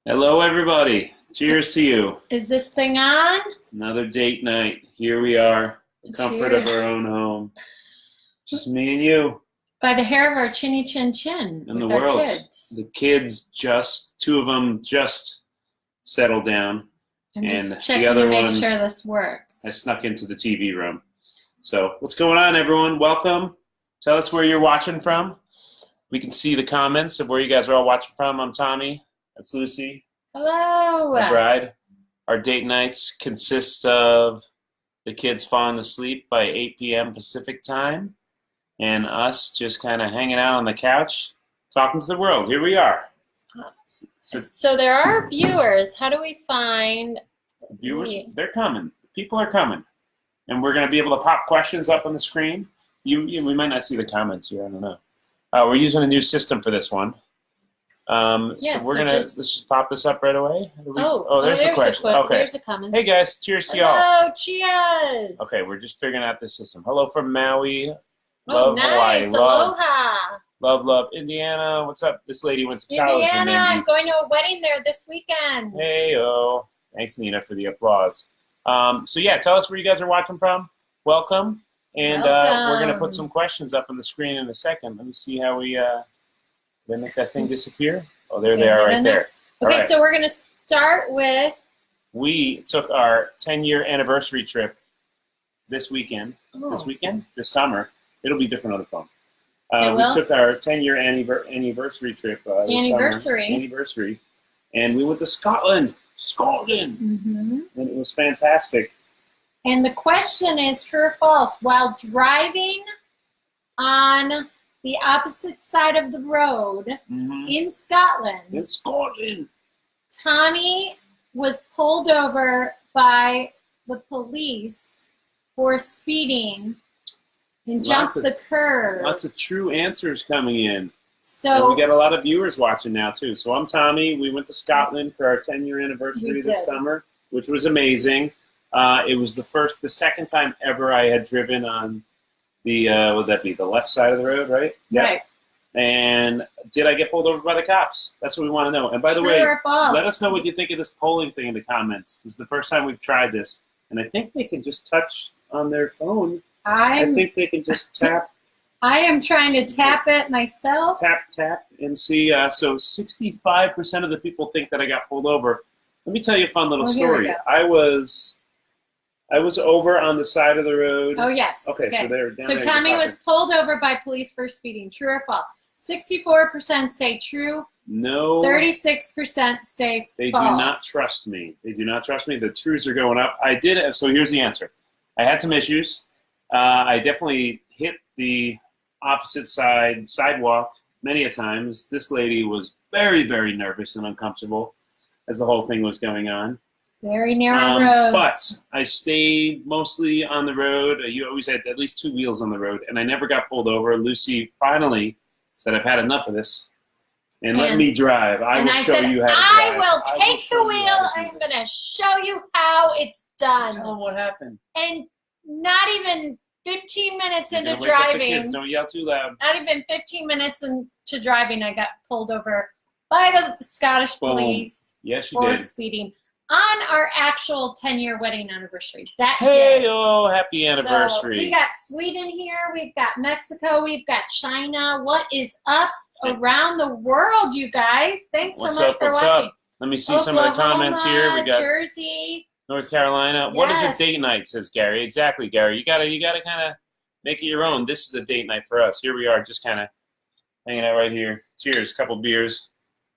Hello, everybody. Cheers to you. Is this thing on? Another date night. Here we are, the comfort of our own home. Just me and you. By the hair of our chinny chin chin. And the with our world. kids. The kids two of them just settled down. I'm and just checking the other to make one, sure this works. I snuck into the TV room. So, what's going on, everyone? Welcome. Tell us where you're watching from. We can see the comments of where you guys are all watching from. I'm Tommy. That's Lucy. Hello. My bride. Our date nights consist of the kids falling asleep by 8 p.m. Pacific time and us just kind of hanging out on the couch talking to the world. Here we are. So there are viewers. How do we find viewers? They're coming. People are coming. And we're going to be able to pop questions up on the screen. We might not see the comments here. I don't know. We're using a new system for this one. So we're going to let's just pop this up right away. There's a question. Okay. There's a comment. Hey, guys. Cheers to y'all. Hello. Cheers. Okay, we're just figuring out this system. Hello from Maui. Love nice. Hawaii. Aloha. Love Indiana. What's up? This lady went to college. Indiana, I'm going to a wedding there this weekend. Hey-o. Thanks, Nina, for the applause. So, yeah, tell us where you guys are watching from. Welcome. And we're going to put some questions up on the screen in a second. Let me see how we did I make that thing disappear? Oh, there they are right there. Okay, right. So we're going to start with... We took our 10-year anniversary trip this weekend. This summer. It'll be different on the phone. We took our 10-year anniversary trip. Anniversary. And we went to Scotland. Mm-hmm. And it was fantastic. And the question is, true or false, while driving on the opposite side of the road in Scotland, Tommy was pulled over by the police for speeding and jumped the curb. Lots of true answers coming in. So and we got a lot of viewers watching now, too. So I'm Tommy. We went to Scotland for our 10-year anniversary this summer, which was amazing. It was the second time ever I had driven on the, would that be the left side of the road, right? Yeah. Right. And did I get pulled over by the cops? That's what we want to know. And by the way, let us know what you think of this polling thing in the comments. This is the first time we've tried this. And I think they can just touch on their phone. I think they can just tap. I am trying to tap it myself. Tap, and see. So 65% of the people think that I got pulled over. Let me tell you a fun little story. I was over on the side of the road. Oh, yes. Okay. So they're down there. So Tommy was pulled over by police for speeding. True or false? 64% say true. No. 36% say false. They do not trust me. They do not trust me. The truths are going up. I did. So here's the answer. I had some issues. I definitely hit the opposite sidewalk many a times. This lady was very, very nervous and uncomfortable as the whole thing was going on. Very narrow roads. But I stayed mostly on the road. You always had at least 2 wheels on the road, and I never got pulled over. Lucy finally said, I've had enough of this, and let me drive. I will show you how to drive. I will take the wheel. I'm going to show you how it's done. Tell them what happened. And not even 15 minutes into wake up the driving. kids. Don't yell too loud. Not even 15 minutes into driving, I got pulled over by the Scottish police for speeding on our actual 10-year wedding anniversary. Happy anniversary. So we got Sweden here. We've got Mexico. We've got China. What is up around the world, you guys? Thanks so much for watching. Up? Let me see some of the comments here. We got Jersey, North Carolina. What is a date night, says Gary. Exactly, Gary. You gotta kind of make it your own. This is a date night for us. Here we are, just kind of hanging out right here. Cheers, couple beers.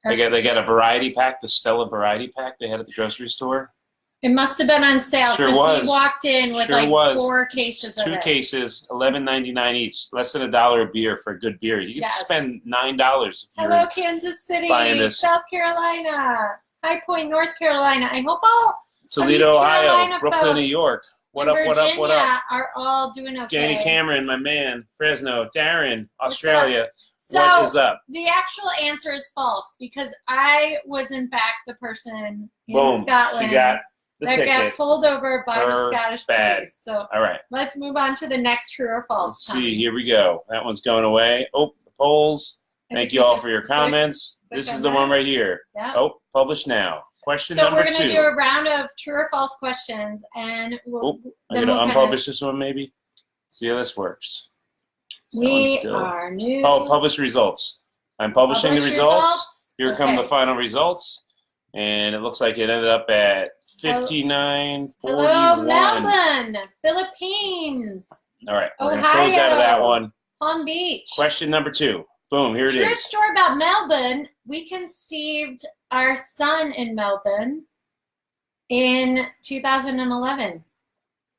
They got a variety pack, the Stella variety pack they had at the grocery store. It must have been on sale because we walked in with 4 cases of it. 2 cases, $11.99 each. Less than $1 a beer for a good beer. You can spend $9 if you're Hello, Kansas City, South Carolina, High Point, North Carolina. I hope all Toledo, Ohio, Brooklyn, New York. What up? Are all doing okay. Danny Cameron, my man. Fresno, Darren, Australia. What is up? The actual answer is false because I was in fact the person in Scotland that got pulled over by the Scottish police. So all right, let's move on to the next true or false. Let's see. Here we go. That one's going away. Oh, the polls. Thank you all for your comments. This is the one right here. Yeah. Oh, publish now. Question so number 2. So we're going to do a round of true or false questions, and I'm going to unpublish this one maybe. See how this works. We are new. Oh, publish results. I'm publishing the results. Here come the final results. And it looks like it ended up at 59.41. Hello, Melbourne, Philippines. All right, we're going to close out of that one. Palm Beach. Question number 2. Boom, here it is. True story about Melbourne. We conceived our son in Melbourne in 2011.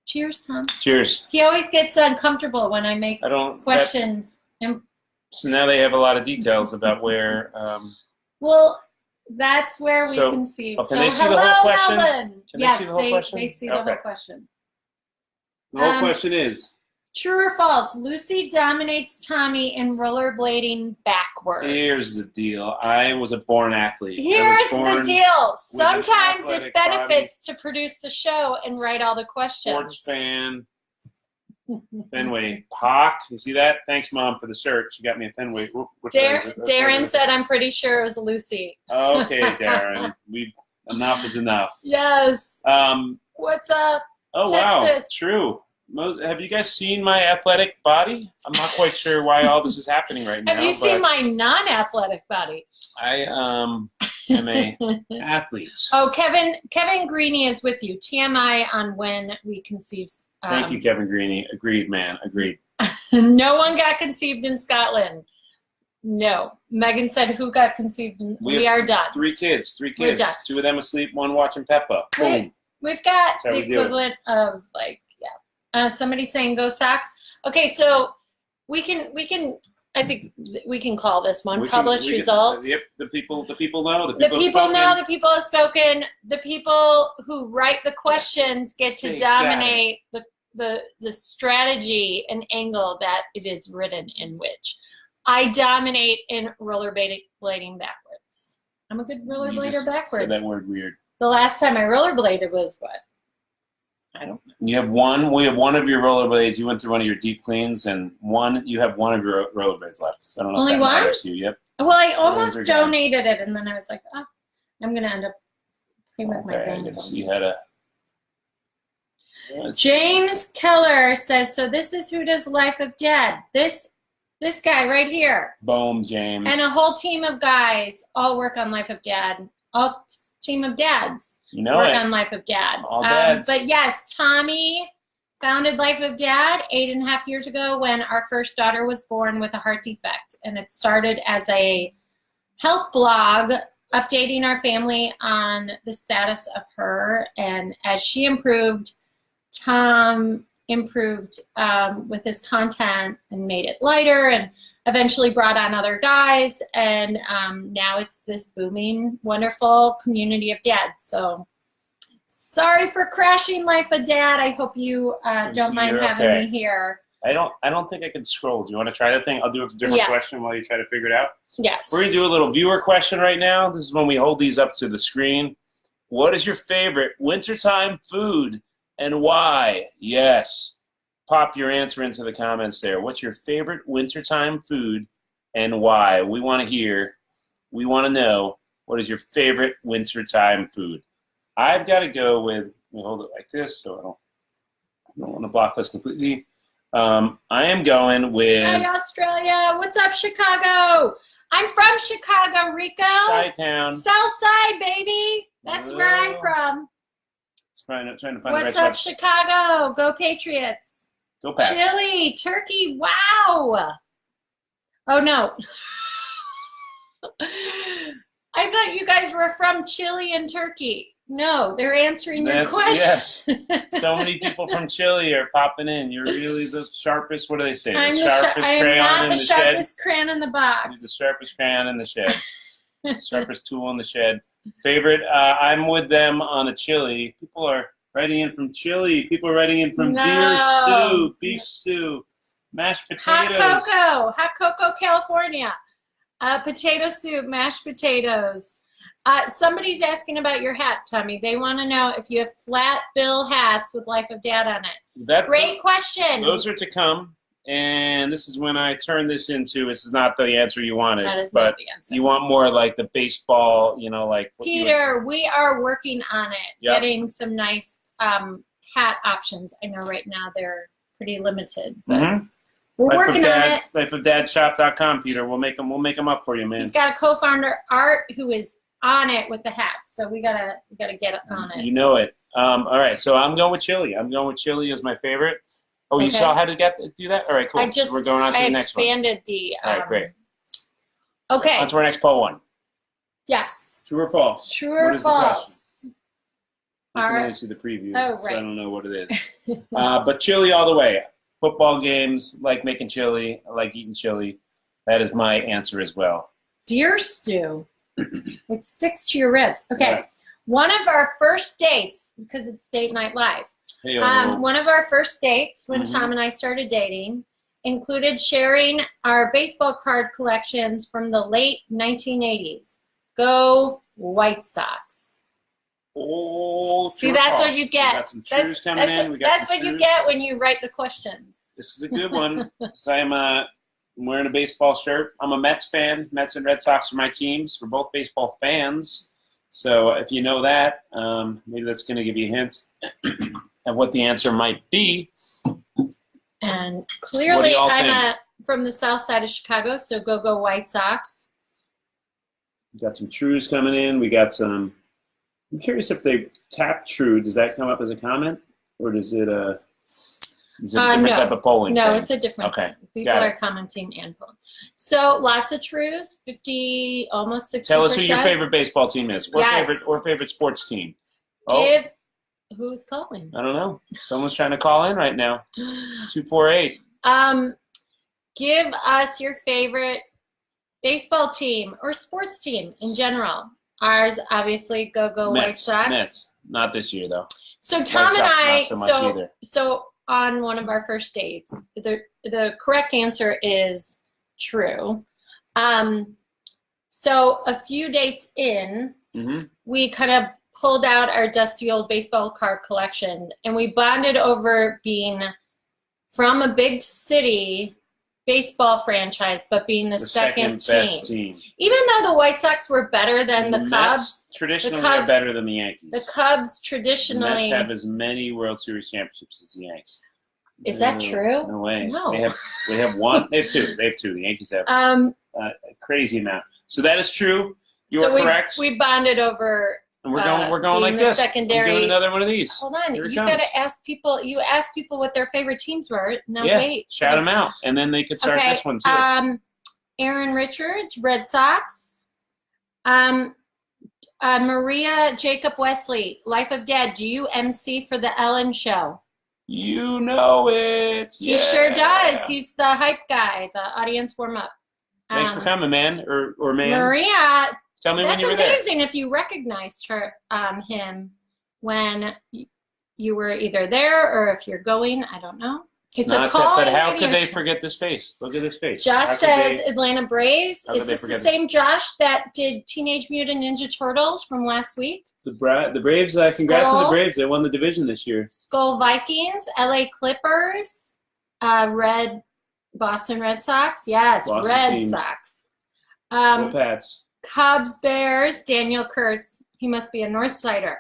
Cheers, Tom. Cheers. He always gets uncomfortable when I make questions. So now they have a lot of details about where... well, that's where we conceived. Can they see the whole question? Melbourne. Yes, they see the whole question. The whole question is... True or false? Lucy dominates Tommy in rollerblading backwards. Here's the deal. I was a born athlete. Here's the deal. Sometimes it benefits to produce the show and write all the questions. Sports fan. Fenway. Hawk. You see that? Thanks, Mom, for the shirt. She got me a Fenway. Darren said, I'm pretty sure it was Lucy. Okay, Darren. Enough is enough. Yes. What's up, Oh, Texas? Wow. True. Have you guys seen my athletic body? I'm not quite sure why all this is happening right now. Have you seen my non-athletic body? I am a athlete. Oh, Kevin Greeny is with you. TMI on when we conceived. Thank you, Kevin Greeny. Agreed, man. Agreed. No one got conceived in Scotland. No. Megan said, who got conceived? We are done. 3 kids. We're done. 2 of them asleep, 1 watching Peppa. Boom. We've got the equivalent of like, somebody saying go Sox. Okay, so we can I think we can call this one published results. Yep, the people know. The people know. The people have spoken. The people who write the questions get to dominate the strategy and angle that it is written in which. I dominate in rollerblading backwards. I'm a good rollerblader backwards. Said that word weird. The last time I rollerbladed was what? I don't know. You have one. We have one of your rollerblades. You went through one of your deep cleans, and you have one of your rollerblades left. So I don't know if that matters to you. Yep. Well, I almost donated it, and then I was like, I'm gonna end up playing with my hands. You had a. James Keller says, so this is who does Life of Dad. This guy right here. Boom, James. And a whole team of guys all work on Life of Dad. All team of dads. Work on Life of Dad. All dads. But yes, Tommy founded Life of Dad 8.5 years ago when our first daughter was born with a heart defect. And it started as a health blog updating our family on the status of her. And as she improved, Tom improved with his content and made it lighter and eventually brought on other guys, and now it's this booming, wonderful community of dads. So sorry for crashing Life of Dad. I hope you don't mind having me here. I don't think I can scroll. Do you want to try that thing? I'll do a different question while you try to figure it out. Yes. We're going to do a little viewer question right now. This is when we hold these up to the screen. What is your favorite wintertime food and why? Yes. Pop your answer into the comments there. What's your favorite wintertime food and why? We want to hear. We want to know what is your favorite wintertime food. I've got to go with, let me hold it like this so I don't want to block this completely. I am going with... Hi, Australia. What's up, Chicago? I'm from Chicago, Rico. Chi-town. Southside, baby. That's where I'm from. Trying to find What's up, Chicago? Go Patriots. Go Pats. Chile, Turkey, wow. Oh, no. I thought you guys were from Chile and Turkey. No, they're answering your question. Yes. So many people from Chile are popping in. You're really the sharpest, what do they say? I'm the sharpest crayon in the shed. Sharpest crayon in the box. He's the sharpest crayon in the shed. Sharpest tool in the shed. Favorite, I'm with them on a chili. People are writing in from Chile. People are writing in from deer stew, beef stew, mashed potatoes. Hot cocoa, California. Potato soup, mashed potatoes. Somebody's asking about your hat, Tommy. They want to know if you have flat bill hats with Life of Dad on it. Great question. Those are to come. and this is when I turn this into. This is not the answer you wanted, That is but not the answer. you want more like the baseball. Like Peter, we are working on it, Yep. getting some nice hat options. I know right now they're pretty limited, but we're working on it. Lifeofdadshop.com, Peter. We'll make them up for you, man. He's got a co-founder, Art, who is on it with the hats. So we gotta get on it. You know it. All right, so I'm going with chili. I'm going with chili as my favorite. Oh, you saw how to do that? All right, cool. We're going on to the next one. I expanded the. All right, great. Okay. On to our next poll one. Yes. True or false? True or false? You can only see the preview, Oh, right. so I don't know what it is. But chili all the way. Football games, like making chili. I like eating chili. That is my answer as well. Deer stew. It sticks to your ribs. Okay. Yeah. One of our first dates, because it's Date Night Live. Hey, One of our first dates when Tom and I started dating included sharing our baseball card collections from the late 1980s. Go White Sox. Oh, see, that's what you get. We got some trues coming in. That's what you get when you write the questions. This is a good one. So I'm wearing a baseball shirt. I'm a Mets fan. Mets and Red Sox are my teams. We're both baseball fans. So if you know that, maybe that's going to give you a hint of what the answer might be. And clearly I'm from the south side of Chicago, so go White Sox. We got some trues coming in. We got some. I'm curious if they tap true. Does that come up as a comment, or does it a different type of polling? No, thing? it's a different Okay. thing. People are commenting and polling. So lots of trues, 50, almost 60%. Tell us who your favorite baseball team is, or yes. favorite sports team. Who's calling? I don't know. Someone's trying to call in right now. 248. Give us your favorite baseball team or sports team in general. Ours, obviously, go White Sox. Mets. Not this year, though. So Tom and I, not so much either. So on one of our first dates, the correct answer is true. So a few dates in, we kind of pulled out our dusty old baseball card collection, and we bonded over being from a big city baseball franchise, but being the second best team. Even though the White Sox were better than the Cubs. Traditionally, are better than the Yankees. The Cubs traditionally. The Mets have as many World Series championships as the Yankees. Is that true? No way. No. They have one. They have two. The Yankees have a crazy amount. So that is true. You are correct. We bonded over. And we're going like this. Secondary. I'm doing another one of these. Hold on. You got to ask people. You ask people what their favorite teams were. Now wait. Shout them out, and then they could start this one too. Aaron Richards, Red Sox. Maria Jacob Wesley, Life of Dad. Do you MC for the Ellen Show? You know it. He sure does. He's the hype guy, the audience warm up. Thanks for coming, man or man. Maria. Tell me when you were there. That's amazing if you recognized him when you were either there or if you're going. I don't know. It's a call. But how could they forget this face? Look at this face. Josh says Atlanta Braves. Is this the same Josh that did Teenage Mutant Ninja Turtles from last week? The Braves, congrats on the Braves. They won the division this year. Skull Vikings, LA Clippers, Boston Red Sox. Yes, Boston Red teams. Sox. Go Pats. Cubs, Bears, Daniel Kurtz. He must be a North Sider.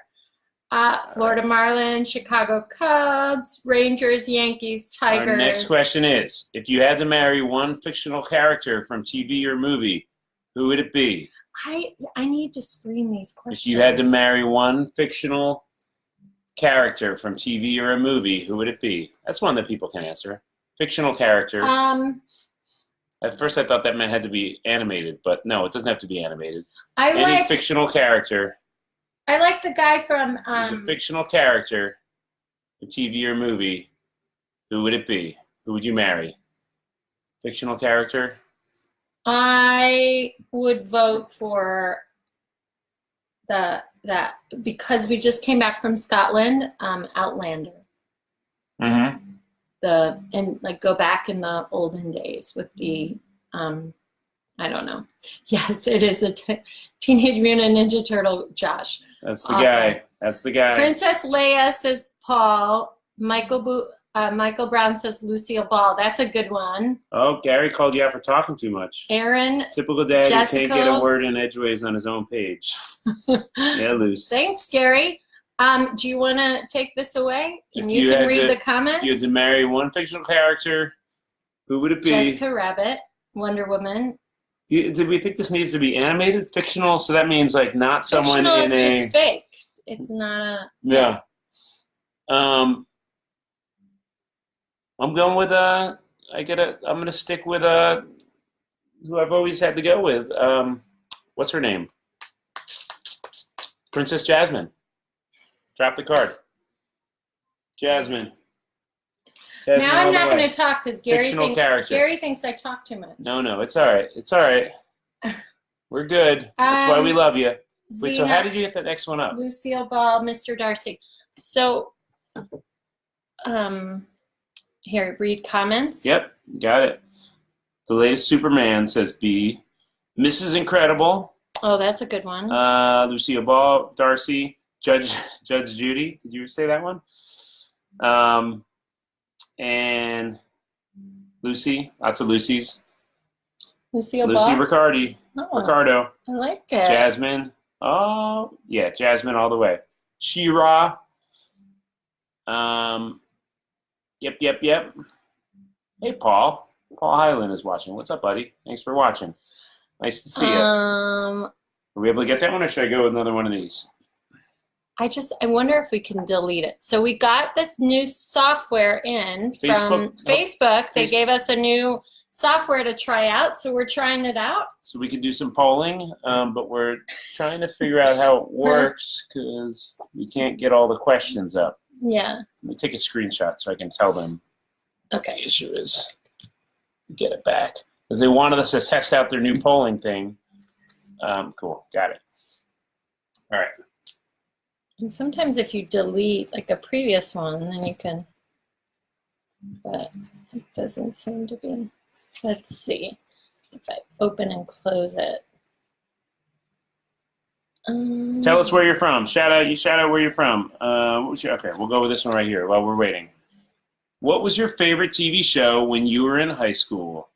Florida Marlins, Chicago Cubs, Rangers, Yankees, Tigers. Our next question is, if you had to marry one fictional character from TV or movie, who would it be? I need to screen these questions. If you had to marry one fictional character from TV or a movie, who would it be? That's one that people can answer. Fictional character. At first I thought that meant had to be animated, but no, it doesn't have to be animated. Any fictional character. I like the guy from... Who's a fictional character, a TV or movie, who would it be? Who would you marry? Fictional character? I would vote for because we just came back from Scotland, Outlander. Mm-hmm. Go back in the olden days with the I don't know. Yes, it is a Teenage Mutant Ninja Turtle, Josh. That's the guy. That's the guy. Princess Leia, says Paul. Michael Michael Brown says Lucille Ball. That's a good one. Oh, Gary called you out for talking too much. Aaron. Typical dad Jessica. who can't get a word in edgeways on his own page. Yeah, Luce. Thanks, Gary. Do you want to take this away? And you can read the comments. If you had to marry one fictional character, who would it be? Jessica Rabbit, Wonder Woman. Did we think this needs to be animated, fictional? So that means like not someone fictional in is just fake. It's not a. Yeah. I'm going with I'm gonna stick with who I've always had to go with. What's her name? Princess Jasmine. Drop the card. Jasmine. Now I'm not going to talk because Gary thinks I talk too much. No, it's all right. It's all right. We're good. That's why we love you. Wait, so how did you get that next one up? Lucille Ball, Mr. Darcy. So, here, read comments. Yep, got it. The latest Superman says B. Mrs. Incredible. Oh, that's a good one. Lucille Ball, Darcy, Judge Judy. Did you say that one? And Lucy. Lots of Lucy's. Lucille Lucy Ball. Ricardo. I like it. Jasmine. Oh, yeah, Jasmine all the way. She-Ra. Yep. Hey, Paul. Paul Highland is watching. What's up, buddy? Thanks for watching. Nice to see you. Are we able to get that one, or should I go with another one of these? I wonder if we can delete it. So we got this new software from Facebook. They gave us a new software to try out, so we're trying it out. So we could do some polling, but we're trying to figure out how it works because we can't get all the questions up. Yeah. Let me take a screenshot so I can tell them what the issue is. Get it back. Because they wanted us to test out their new polling thing. Cool. Got it. All right. And sometimes if you delete like a previous one, then you can, but it doesn't seem to be. Let's see if I open and close it. Tell us where you're from. Shout out where you're from. Okay, we'll go with this one right here while we're waiting. What was your favorite TV show when you were in high school?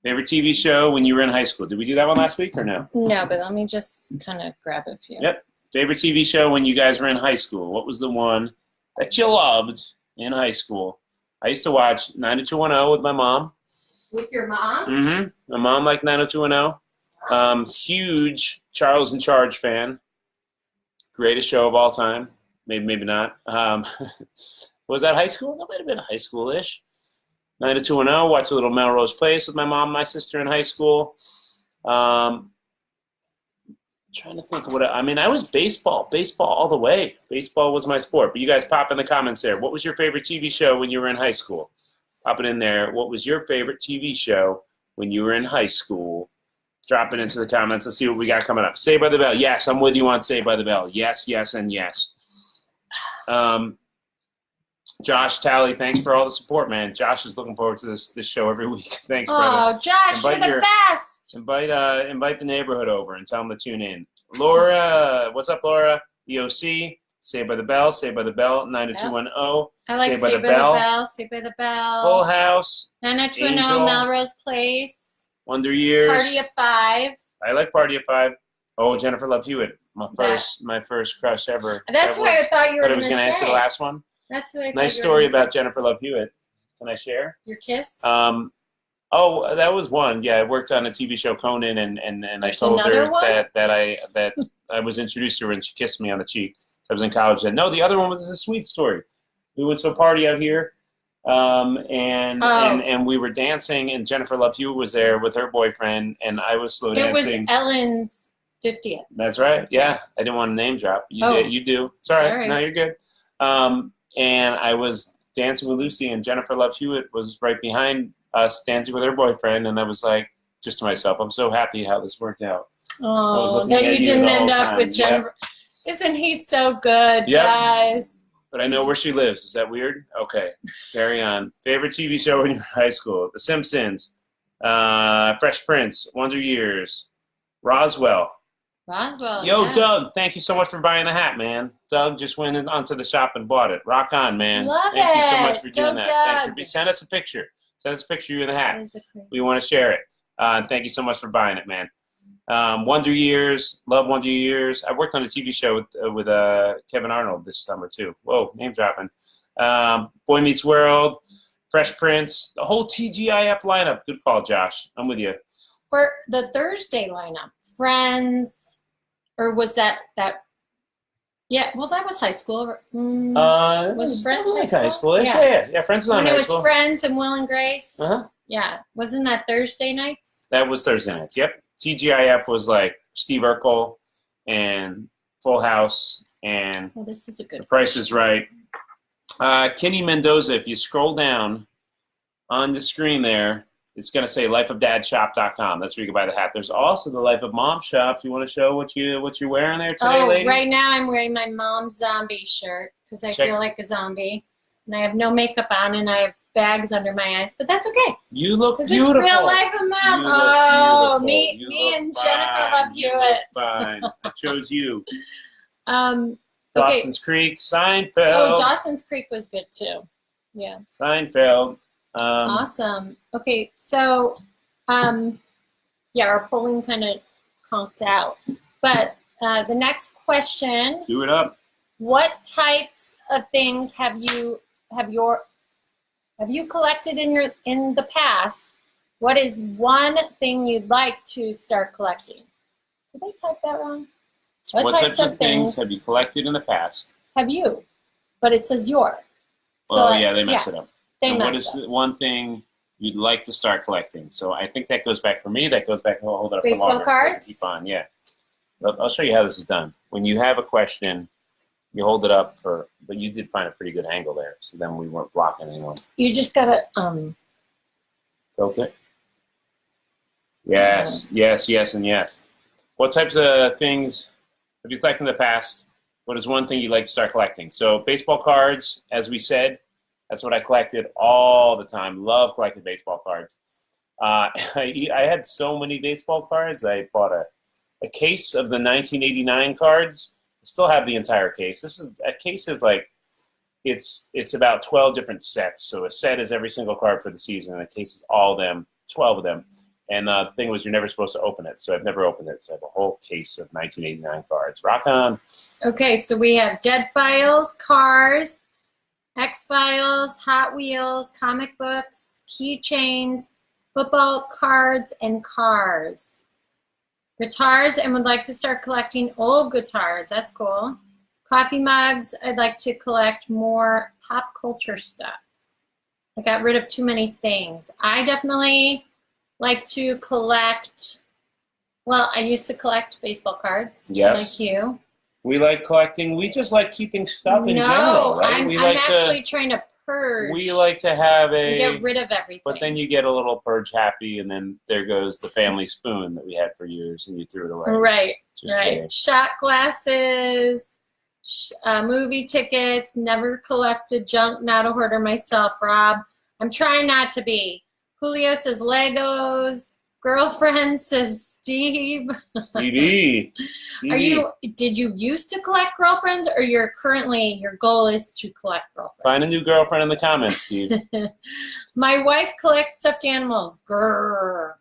Favorite TV show when you were in high school? Did we do that one last week or no? No, but let me just kind of grab a few. Yep. Favorite TV show when you guys were in high school? What was the one that you loved in high school? I used to watch 90210 with my mom. With your mom? Mm-hmm. My mom liked 90210. Huge Charles in Charge fan. Greatest show of all time. Maybe not. Was that high school? That might have been high school-ish. 90210. Watched a little Melrose Place with my mom and my sister in high school. Trying to think of I was baseball all the way. Baseball was my sport. But you guys pop in the comments there. What was your favorite TV show when you were in high school? Pop it in there. What was your favorite TV show when you were in high school? Drop it into the comments. Let's see what we got coming up. Saved by the Bell. Yes, I'm with you on Saved by the Bell. Yes, and yes. Josh Talley, thanks for all the support, man. Josh is looking forward to this show every week. Thanks, brother. Oh, Josh, you're the best. Invite the neighborhood over and tell them to tune in. Laura, what's up, Laura? EOC, Saved by the Bell, 90210. I like Saved by the Bell, Saved by the Bell. Full House. 90210, Melrose Place. Wonder Years. Party of Five. I like Party of Five. Oh, Jennifer Love Hewitt, my first crush ever. That's what I thought you were going to say. I was going to answer the last one. That's what I thought. Nice story about Jennifer Love Hewitt. Can I share? Your kiss? Oh, that was one. Yeah, I worked on a TV show, Conan, and I told her that I was introduced to her and she kissed me on the cheek. I was in college then. No, the other one was a sweet story. We went to a party out here, and we were dancing, and Jennifer Love Hewitt was there with her boyfriend, and I was slow dancing. It was Ellen's 50th. That's right. Yeah, I didn't want to name drop. You do. It's all right. No, you're good. And I was dancing with Lucy, and Jennifer Love Hewitt was right behind us dancing with her boyfriend, and I was like, just to myself, I'm so happy how this worked out. Oh, that you didn't end up with Jennifer. Yep. Isn't he so good, guys? But I know where she lives. Is that weird? Okay, carry on. Favorite TV show when you were in high school? The Simpsons, Fresh Prince, Wonder Years, Roswell. Roswell. Yo, yeah. Doug, thank you so much for buying the hat, man. Doug just went onto the shop and bought it. Rock on, man. Love Thank you so it. much for doing Go that. Doug. Thanks for send us a picture. Send us a picture of you in the hat. That is a great- We want to share it. Thank you so much for buying it, man. Wonder Years, love Wonder Years. I worked on a TV show with Kevin Arnold this summer too. Whoa, name dropping. Boy Meets World, Fresh Prince, the whole TGIF lineup. Good call, Josh. I'm with you. Or the Thursday lineup, Friends, or was that? Yeah, well, that was high school. Was Friends like high school? Yeah. Friends was on when high it was school. Friends and Will and Grace. Uh-huh. Yeah, wasn't that Thursday nights? That was Thursday nights. Yep. TGIF was like Steve Urkel and Full House and Well, this is a good. The Price is Right. Kenny Mendoza, if you scroll down on the screen there, it's going to say lifeofdadshop.com. That's where you can buy the hat. There's also the Life of Mom shop. You want to show what you're wearing there today, lady? Right now I'm wearing my mom's zombie shirt because I feel like a zombie. And I have no makeup on and I have bags under my eyes. But that's okay. You look Because beautiful. it's real life of Mom. Oh, me and Jennifer love Hewitt. Fine. I chose you. Okay. Dawson's Creek, Seinfeld. Oh, Dawson's Creek was good too. Yeah. Seinfeld. Awesome. Okay, so our polling kind of conked out. But the next question, Do it up. what types of things have you collected in the past? What is one thing you'd like to start collecting? Did I type that wrong? What types of things have you collected in the past? Have you? But it says your. Oh, yeah, they messed it up. What is the one thing you'd like to start collecting? So I think that goes back for me. That goes back. I'll hold it up Baseball for longer. cards? So keep on, yeah. I'll show you how this is done. When you have a question, you hold it up but you did find a pretty good angle there. So then we weren't blocking anyone. You just gotta Tilt it. Yes, and yes. What types of things have you collected in the past? What is one thing you'd like to start collecting? So baseball cards, as we said, that's what I collected all the time. Love collecting baseball cards. I had so many baseball cards. I bought a case of the 1989 cards. I still have the entire case. A case is like, it's about 12 different sets. So a set is every single card for the season, and a case is all of them, 12 of them. And the thing was, you're never supposed to open it. So I've never opened it. So I have a whole case of 1989 cards. Rock on. Okay, so we have Dead Files, Cars, X-Files, Hot Wheels, comic books, keychains, football cards, and cars. Guitars, and would like to start collecting old guitars. That's cool. Coffee mugs. I'd like to collect more pop culture stuff. I got rid of too many things. I definitely like to collect, well, I used to collect baseball cards. Yes. Like you. We like collecting. We just like keeping stuff in general, right? I'm actually trying to purge. We like to have get rid of everything. But then you get a little purge happy, and then there goes the family spoon that we had for years, and you threw it away. Right. Just kidding. Shot glasses, movie tickets. Never collected junk. Not a hoarder myself, Rob. I'm trying not to be. Julio says Legos. Girlfriend says Steve. Stevie. Did you used to collect girlfriends, or your goal is to collect girlfriends? Find a new girlfriend in the comments, Steve. My wife collects stuffed animals. Grrr.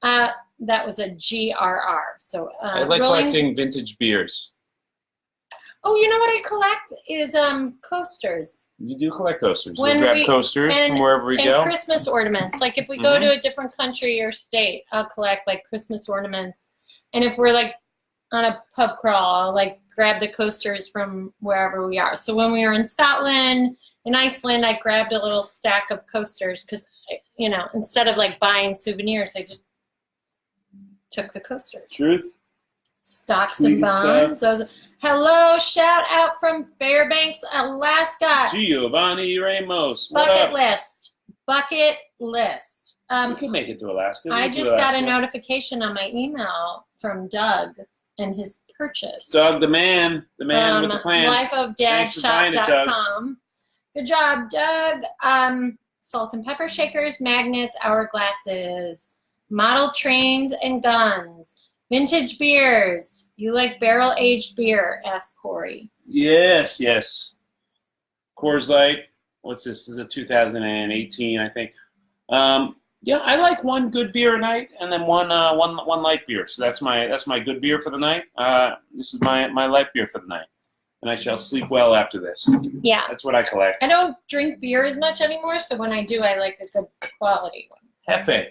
That was a GRR. So I like collecting vintage beers. Oh, you know what I collect is coasters. You do collect coasters. When you grab coasters from wherever we go. And Christmas ornaments. Like if we go to a different country or state, I'll collect like Christmas ornaments. And if we're like on a pub crawl, I'll like grab the coasters from wherever we are. So when we were in Scotland, in Iceland, I grabbed a little stack of coasters because, instead of like buying souvenirs, I just took the coasters. Truth. Stocks and bonds. Hello, shout out from Fairbanks, Alaska. Giovanni Ramos. Bucket list. You can make it to Alaska. I just got a notification on my email from Doug and his purchase. Doug, the man with the plan. Lifeofdadshop.com. Good job, Doug. Salt and pepper shakers, magnets, hourglasses, model trains and guns, Vintage beers. You like barrel-aged beer? Asked Corey. Yes, yes. Coors Light. What's this? This is a 2018, I think. Yeah, I like one good beer a night, and then one light beer. So that's my good beer for the night. This is my light beer for the night, and I shall sleep well after this. Yeah, that's what I collect. I don't drink beer as much anymore, so when I do, I like a good quality one. Hefe.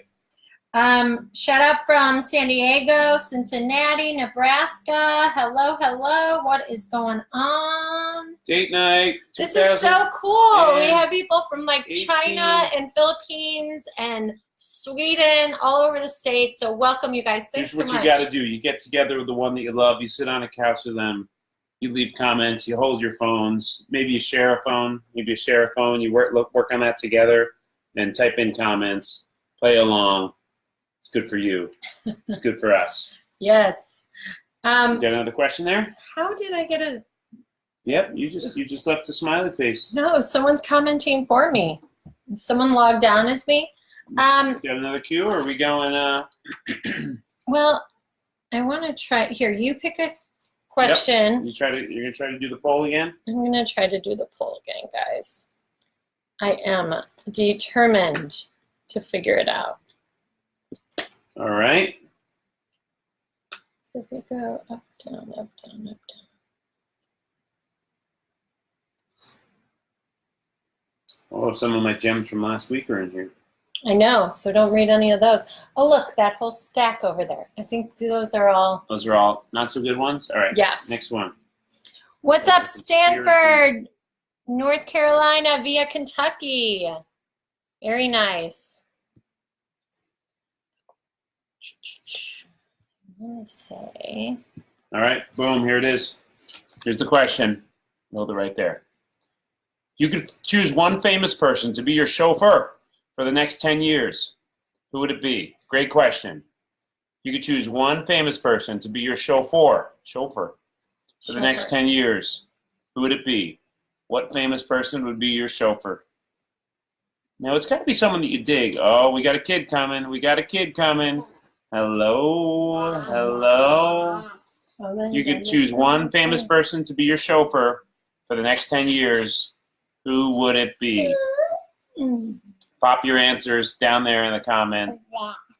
Shout out from San Diego, Cincinnati, Nebraska. Hello, hello. What is going on? Date night. This is so cool. We have people from like China and Philippines and Sweden, all over the states. So welcome, you guys. Thanks so much. Here's what you got to do. You get together with the one that you love. You sit on a couch with them. You leave comments. You hold your phones. Maybe you share a phone. You work on that together. And type in comments. Play along. It's good for you. It's good for us. Yes. Got another question there? How did I get a... Yep, you just left a smiley face. No, someone's commenting for me. Someone logged on as me. Got another cue, or are we going... Well, I want to try... Here, you pick a question. Yep. You're going to try to do the poll again? I'm going to try to do the poll again, guys. I am determined to figure it out. All right. So if we go up, down, up, down, up, down. Oh, some of my gems from last week are in here. I know, so don't read any of those. Oh, look, that whole stack over there. I think those are all... Those are all not so good ones? All right. Yes. Next one. What's up, Stanford, North Carolina via Kentucky? Very nice. Let me say. All right, boom, here it is. Here's the question. Hold it right there. You could choose one famous person to be your chauffeur for the next 10 years. Who would it be? Great question. You could choose one famous person to be your chauffeur for the next 10 years. Who would it be? What famous person would be your chauffeur? Now, it's got to be someone that you dig. Oh, we got a kid coming. Hello, hello. You could choose one famous person to be your chauffeur for the next 10 years. Who would it be? Pop your answers down there in the comment.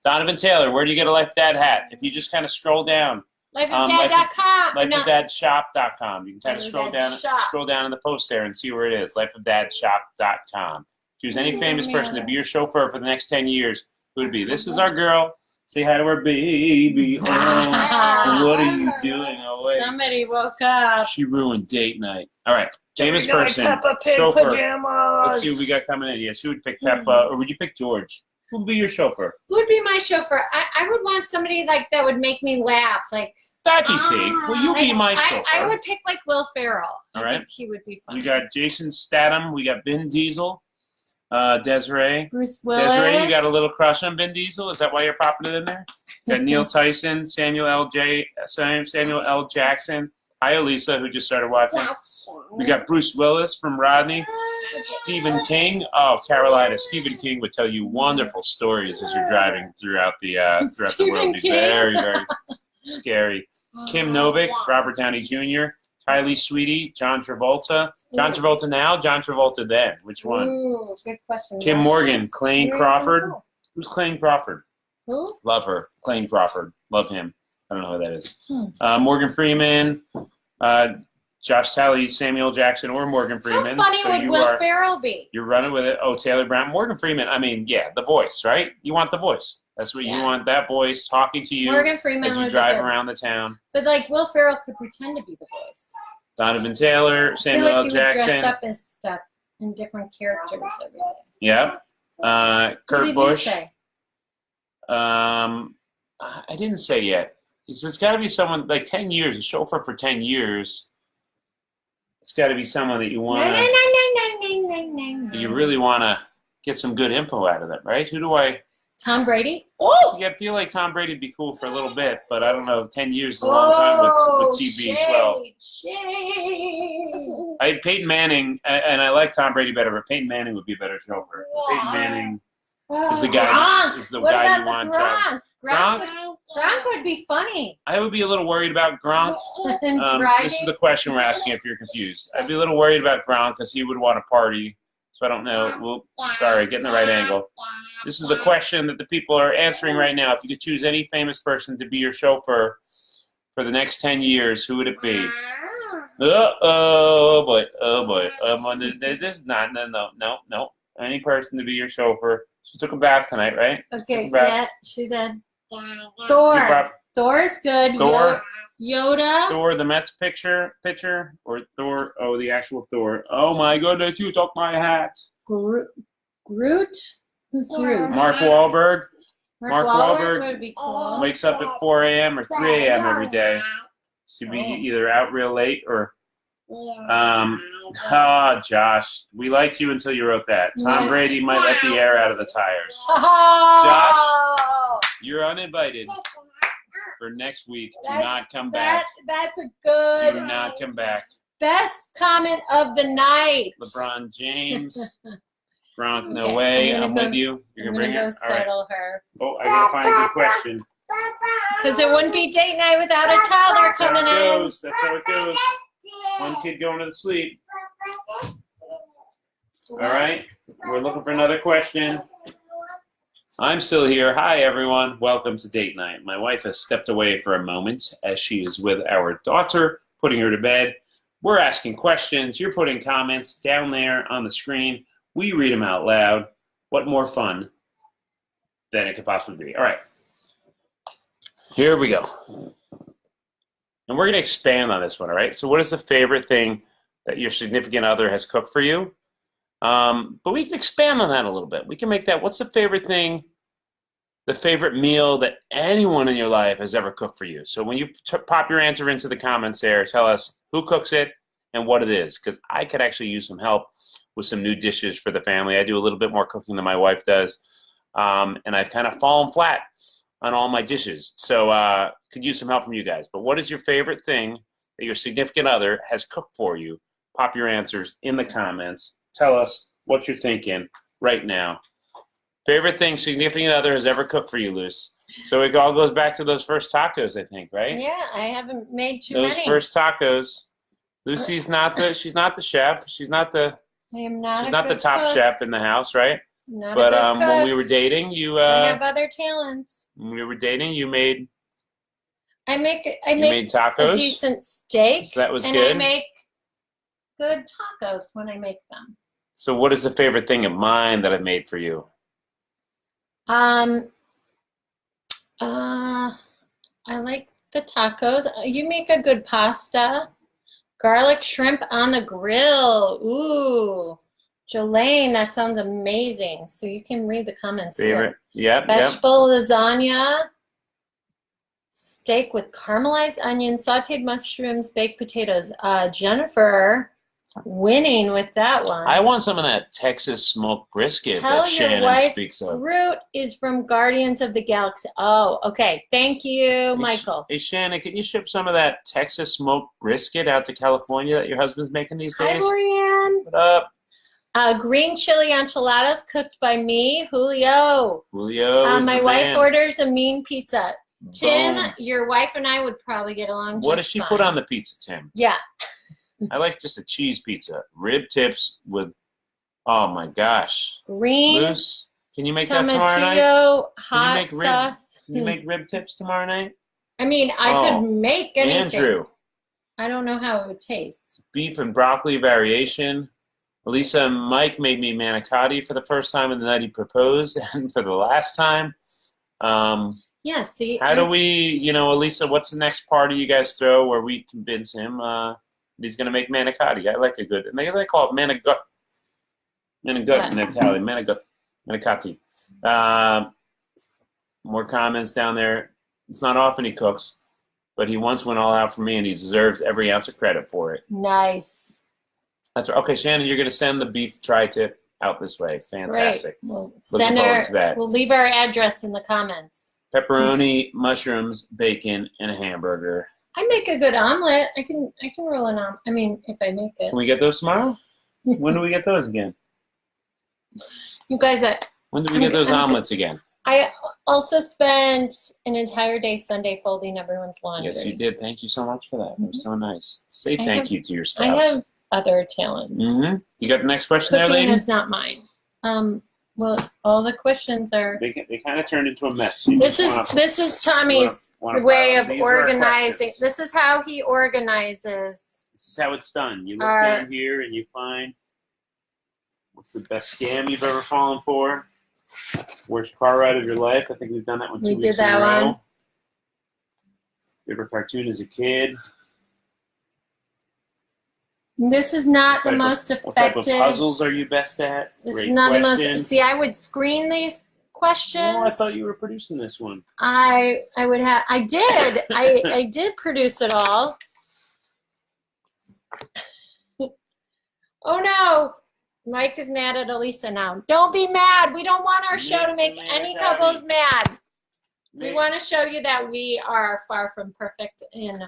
Donovan Taylor, where do you get a Life of Dad hat? If you just kind of scroll down. lifeofdad.com. Lifeofdadshop.com. You can kind of scroll down in the post there and see where it is. Lifeofdadshop.com. Choose any famous person to be your chauffeur for the next 10 years. Who would it be? This is our girl. Say hi to her baby. Oh, what are you doing? Oh, wait. Somebody woke up. She ruined date night. All right. Famous person. Chauffeur. Pajamas. Let's see what we got coming in. Yeah, she would pick Peppa. Or would you pick George? Who would be your chauffeur? Who would be my chauffeur? I would want somebody like that would make me laugh. Like, that'd be big. Well, you be my chauffeur. I would pick like Will Ferrell. All right. I think he would be fun. We got Jason Statham. We got Vin Diesel. Desiree. Bruce Willis. Desiree, you got a little crush on Vin Diesel? Is that why you're popping it in there? You got Neil Tyson, Samuel L. Jackson. Hi, Elisa, who just started watching. We got Bruce Willis from Rodney. Stephen King. Oh, Carolina. Stephen King would tell you wonderful stories as you're driving throughout the world. Be very, very scary. Kim Novick, Robert Downey Jr., Kylie Sweetie, John Travolta. John Travolta now, John Travolta then. Which one? Ooh, good question. Kim Morgan, Clayne Crawford. Who's Clayne Crawford? Who? Love her. Clayne Crawford. Love him. I don't know who that is. Morgan Freeman, Josh Talley, Samuel Jackson, or Morgan Freeman. How funny would Will Ferrell be? You're running with it. Oh, Taylor Brown. Morgan Freeman. I mean, yeah, the voice, right? You want the voice. That's what you want, that voice talking to you Morgan Freeman as you drive around the town. But like Will Ferrell could pretend to be the voice. Donovan Taylor, Samuel L. Jackson. He would dress up as stuff in different characters every day. Yeah. Kurt Busch. You say? I didn't say yet. It's got to be someone like 10 years, a chauffeur for 10 years. It's got to be someone that you want to. You really want to get some good info out of them, right? Who do I? Tom Brady? Oh! See, I feel like Tom Brady would be cool for a little bit, but I don't know. 10 years is a long time with TB12. Peyton Manning, and I like Tom Brady better, but Peyton Manning would be a better chauffeur. Peyton Manning, is the guy you want to drive. Gronk would be funny. I would be a little worried about Gronk. This is the question we're asking if you're confused. I'd be a little worried about Gronk because he would want to party. So I don't know. Well, sorry, get in the right angle. This is the question that the people are answering right now. If you could choose any famous person to be your chauffeur for the next 10 years, who would it be? Oh boy. This is not, no. Any person to be your chauffeur. She took a bath tonight, right? Okay, yeah, she did. Thor. Thor's good. Thor. Yoda. Thor, the Mets pitcher, or Thor, the actual Thor. Oh my goodness, you took my hat. Groot? Who's Groot? Mark Wahlberg. Mark Wahlberg would be cool. Wakes up at 4 a.m. or 3 a.m. every day. To be either out real late or Josh, we liked you until you wrote that. Tom Brady might let the air out of the tires. Josh, you're uninvited for next week. Do not come back. That's a good. Do not come back. Best comment of the night. LeBron James. Gronk, no way. I'm with you. You're going to bring her? Settle her. Oh, I got to find a good question. Because it wouldn't be date night without a toddler coming in. That's how it goes. One kid going to sleep. All right. We're looking for another question. I'm still here. Hi, everyone. Welcome to date night. My wife has stepped away for a moment as she is with our daughter, putting her to bed. We're asking questions. You're putting comments down there on the screen. We read them out loud. What more fun than it could possibly be? All right. Here we go. And we're going to expand on this one, all right? So what is the favorite thing that your significant other has cooked for you? But we can expand on that a little bit. We can make that, what's the favorite thing, the favorite meal that anyone in your life has ever cooked for you? So when you pop your answer into the comments there, tell us who cooks it and what it is, because I could actually use some help with some new dishes for the family. I do a little bit more cooking than my wife does, and I've kind of fallen flat on all my dishes. So could use some help from you guys. But what is your favorite thing that your significant other has cooked for you? Pop your answers in the comments. Tell us what you're thinking right now. Favorite thing significant other has ever cooked for you, Luce? So it all goes back to those first tacos, I think, right? Yeah, I haven't made too many. Those first tacos. Lucy's not the chef. She's not the top chef in the house, right? But when we were dating, I have other talents. When we were dating, you made a tacos, decent steak. So that was and good. I make good tacos when I make them. So what is the favorite thing of mine that I made for you? I like the tacos. You make a good pasta. Garlic shrimp on the grill. Ooh. Jolene, that sounds amazing. So you can read the comments Favorite. here. Yep. Vegetable lasagna. Steak with caramelized onions, sauteed mushrooms, baked potatoes. Jennifer winning with that one. I want some of that Texas smoked brisket that Shannon speaks of. Groot is from Guardians of the Galaxy. Oh, okay. Thank you, Michael. Hey, Shannon, can you ship some of that Texas smoked brisket out to California that your husband's making these days? Hi, Lorianne. What up? Green chili enchiladas cooked by me, Julio. My wife orders a mean pizza. Tim, your wife and I would probably get along just What does she put on the pizza, Tim? Yeah. I like just a cheese pizza. Rib tips with, oh my gosh. Green. Luce, can you make that tomorrow night? Hot sauce. Can you make rib tips tomorrow night? I mean, I could make anything. Andrew. I don't know how it would taste. Beef and broccoli variation. Elisa and Mike made me manicotti for the first time in the night he proposed and for the last time. Yeah, see. How do we, Elisa, what's the next party you guys throw where we convince him he's going to make manicotti? I like a good, and they call it manigut in Italian, manicotti. More comments down there. It's not often he cooks, but he once went all out for me, and he deserves every ounce of credit for it. Nice. That's right. Okay, Shannon, you're going to send the beef tri-tip out this way. Fantastic. We'll Looking forward to that. We'll leave our address in the comments. Pepperoni, mushrooms, bacon, and a hamburger. I make a good omelet. I can roll an omelet. I mean, if I make it. Can we get those tomorrow? When do we get those again? You guys, When did we get those omelets again? I also spent an entire day Sunday folding everyone's laundry. Yes, you did. Thank you so much for that. It was so nice. Say thank you to your spouse. I have other talents. You got the next question there, lady? Cooking is not mine. Well, all the questions are. They kind of turned into a mess. This is Tommy's way of organizing. This is how he organizes. This is how it's done. You look down here and you find what's the best scam you've ever fallen for. Worst car ride of your life. I think we've done that one 2 weeks in a row. Favorite cartoon as a kid. This is not the most effective. What type of puzzles are you best at? This is not the most. See, I would screen these questions. Oh, I thought you were producing this one. I would have. I did. I did produce it all. Oh no. Mike is mad at Elisa now. Don't be mad. We don't want our show to make any couples mad. We want to show you that we are far from perfect and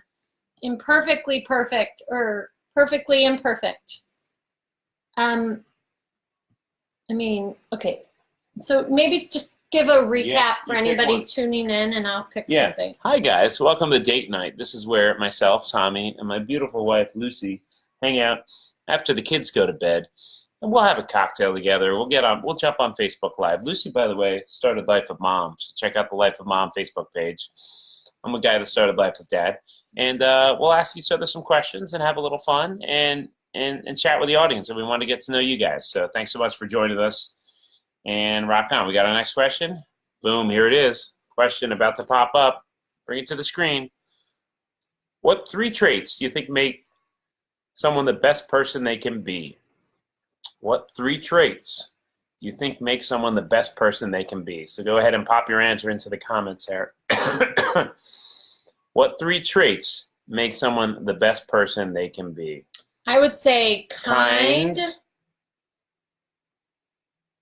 imperfectly perfect or perfectly imperfect. I mean, okay. So maybe just give a recap for anybody tuning in and I'll pick something. Hi guys, welcome to Date Night. This is where myself, Tommy, and my beautiful wife, Lucy, hang out after the kids go to bed. And we'll have a cocktail together. We'll jump on Facebook Live. Lucy, by the way, started Life of Mom. So check out the Life of Mom Facebook page. I'm a guy that started Life of Dad. And we'll ask each other some questions and have a little fun and chat with the audience. And we want to get to know you guys. So thanks so much for joining us. And rock on. We got our next question. Boom, here it is. Question about to pop up. Bring it to the screen. What 3 traits do you think make someone the best person they can be? What 3 traits do you think make someone the best person they can be? So go ahead and pop your answer into the comments there. What 3 traits make someone the best person they can be? I would say kind.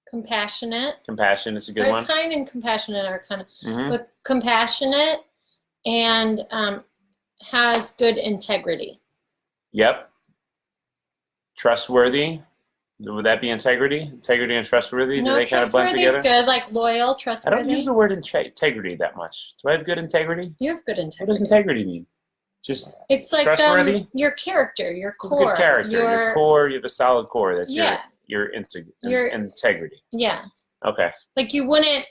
Compassionate. Compassion is a good one. Kind and compassionate are kind of, but compassionate and has good integrity. Yep. Trustworthy. Would that be integrity? Integrity and trustworthy? No, do they kind of blend together? Trustworthy is good, like loyal, trustworthy. I don't use the word integrity that much. Do I have good integrity? You have good integrity. What does integrity mean? Just it's like trustworthy? Your character, your core. Good character. Your core, you have a solid core. That's your integrity. Yeah. Okay. Like you wouldn't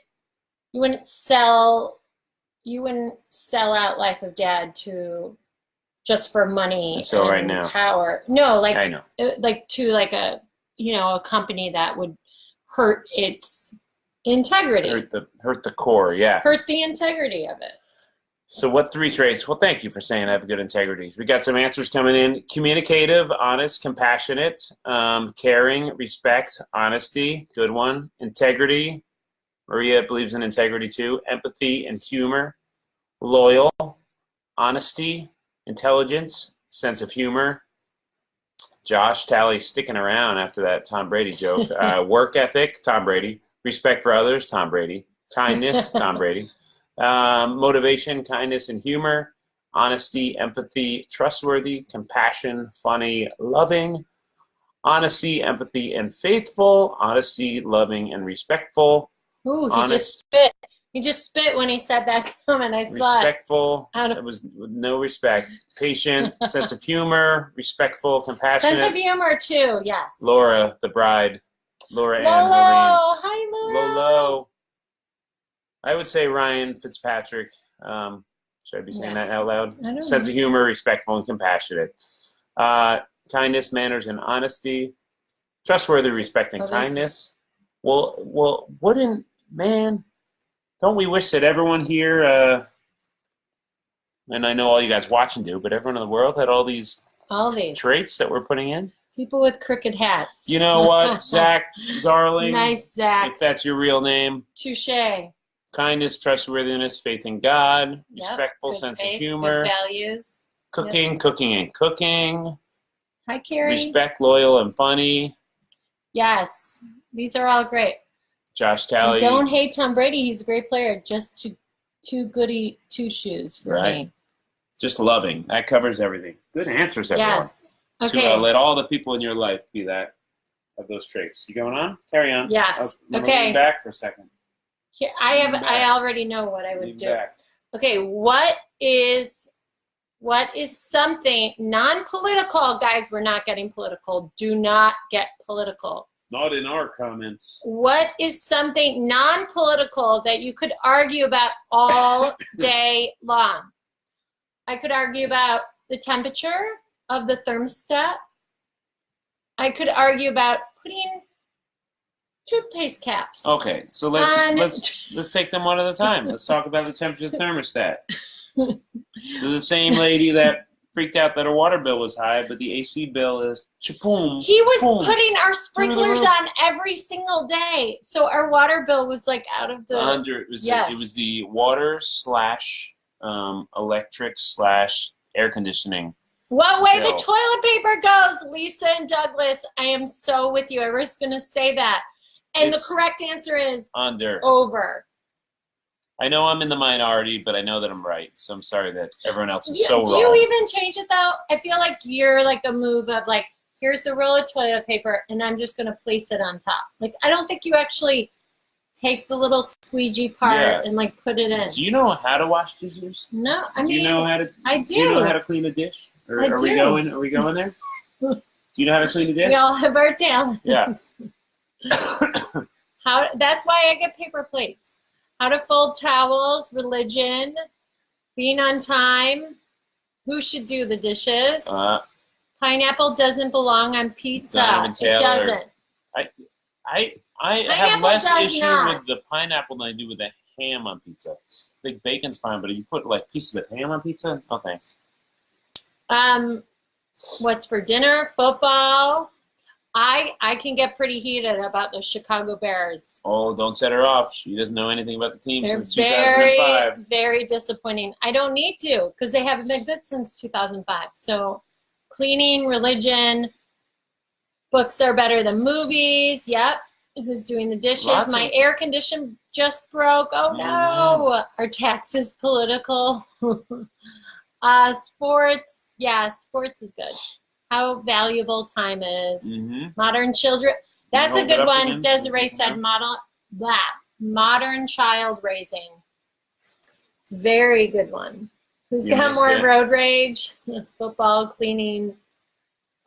sell out Life of Dad to just for money and power. No, like I know. Like to like a company that would hurt its integrity. Hurt the core, yeah. Hurt the integrity of it. So what 3 traits? Well, thank you for saying I have good integrity. We got some answers coming in. Communicative, honest, compassionate, caring, respect, honesty, good one. Integrity, Maria believes in integrity too. Empathy and humor. Loyal, honesty, intelligence, sense of humor. Josh Talley sticking around after that Tom Brady joke. Work ethic, Tom Brady. Respect for others, Tom Brady. Kindness, Tom Brady. Motivation, kindness, and humor. Honesty, empathy, trustworthy, compassion, funny, loving. Honesty, empathy, and faithful. Honesty, loving, and respectful. Ooh, he just spit. He just spit when he said that comment. I saw it. Respectful. It was with no respect. Patient. Sense of humor. Respectful. Compassionate. Sense of humor too. Yes. Laura, the bride. Laura Ann. Lolo. Hi, Laura. Lolo. I would say Ryan Fitzpatrick. Should I be saying that out loud? I don't Sense know. of humor. Respectful and compassionate. Kindness, manners, and honesty. Trustworthy, respect, and kindness. Well, wouldn't man? Don't we wish that everyone here, and I know all you guys watching do, but everyone in the world had all these traits that we're putting in? People with crooked hats. You know what, Zach Zarling? Nice, Zach. If that's your real name. Touche. Kindness, trustworthiness, faith in God, respectful, sense of humor. Good values. Cooking, and cooking. Hi, Carrie. Respect, loyal, and funny. Yes. These are all great. Josh Talley. And don't hate Tom Brady. He's a great player. Just too goody two-shoes for me. Just loving. That covers everything. Good answers, everyone. Yes. Okay. To let all the people in your life be that. of those traits. You going on? Carry on. Yes. I'm Okay. lean back for a second. Here, I already know what I would Lean do. back. Okay, what is something non-political, guys? We're not getting political. Do not get political. Not in our comments. What is something non-political that you could argue about all day long? I could argue about the temperature of the thermostat. I could argue about putting toothpaste caps. Okay, so let's take them one at a time. Let's talk about the temperature of the thermostat. The same lady that freaked out that her water bill was high, but the AC bill is chapoom. He was putting our sprinklers on every single day, so our water bill was like out of the. It was the water / electric / air conditioning. What way the toilet paper goes, Lisa and Douglas? I am so with you. I was going to say that. And the correct answer is over. I know I'm in the minority, but I know that I'm right. So I'm sorry that everyone else is so wrong. Do you even change it, though? I feel like you're like a move of like, here's a roll of toilet paper, and I'm just going to place it on top. Like, I don't think you actually take the little squeegee part and like put it in. Do you know how to wash dishes? No, I mean, do you know how to? I do. Do you know how to clean a dish? Or are we going? Are we going there? Do you know how to clean a dish? We all have our talents. Yeah. That's why I get paper plates. How to fold towels, religion, being on time, who should do the dishes. Pineapple doesn't belong on pizza. It doesn't. I have less issue with the pineapple than I do with the ham on pizza. I think bacon's fine, but if you put like pieces of ham on pizza, no thanks. What's for dinner? Football. I can get pretty heated about the Chicago Bears. Oh, don't set her off. She doesn't know anything about the team since 2005. Very, very disappointing. I don't need to because they haven't been good since 2005. So cleaning, religion, books are better than movies. Yep. Who's doing the dishes? My air condition just broke. Oh, no. Are taxes political? Sports. Yeah, sports is good. How valuable time is. Modern children. That's a good one. Desiree said modern child raising. It's a very good one. Who's got more road rage? Football, cleaning.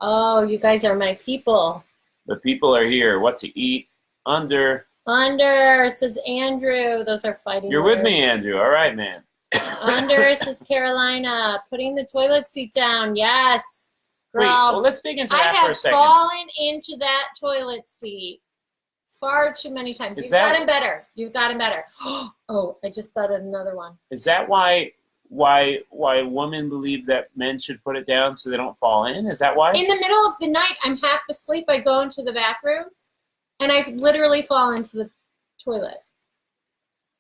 Oh, you guys are my people. The people are here. What to eat? Under, says Andrew. Those are fighting You're words. with me, Andrew. All right, man. Under, says Carolina. Putting the toilet seat down. Yes. Girl, wait, well, let's dig into that for a second. I have fallen into that toilet seat far too many times. You've gotten better. You've gotten better. Oh, I just thought of another one. Is that why women believe that men should put it down so they don't fall in? Is that why? In the middle of the night, I'm half asleep. I go into the bathroom, and I literally fall into the toilet.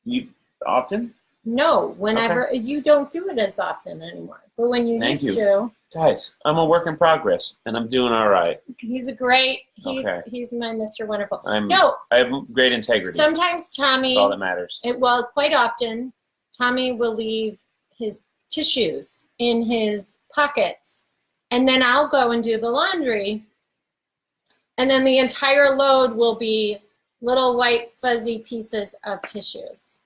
You often? No, whenever. Okay. You don't do it as often anymore. But when you used to. Guys, I'm a work in progress, and I'm doing all right. He's a great. He's my Mr. Wonderful. I have great integrity. Sometimes Tommy. That's all that matters. Quite often, Tommy will leave his tissues in his pockets, and then I'll go and do the laundry, and then the entire load will be little white fuzzy pieces of tissues.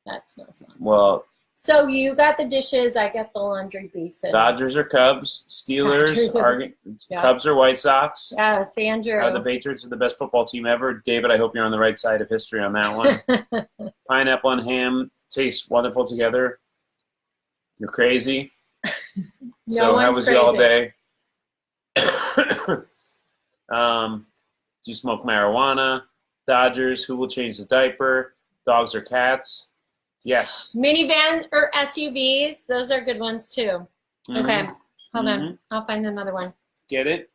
That's no fun. Well. So you got the dishes, I got the laundry beef. Dodgers or Cubs, Steelers, Cubs or White Sox. Yes, Andrew. The Patriots are the best football team ever. David, I hope you're on the right side of history on that one. Pineapple and ham taste wonderful together. You're crazy. So how was you all day? Do you smoke marijuana? Dodgers, who will change the diaper? Dogs or cats? Yes. Minivan or SUVs, those are good ones too. Okay, hold on. I'll find another one. Get it?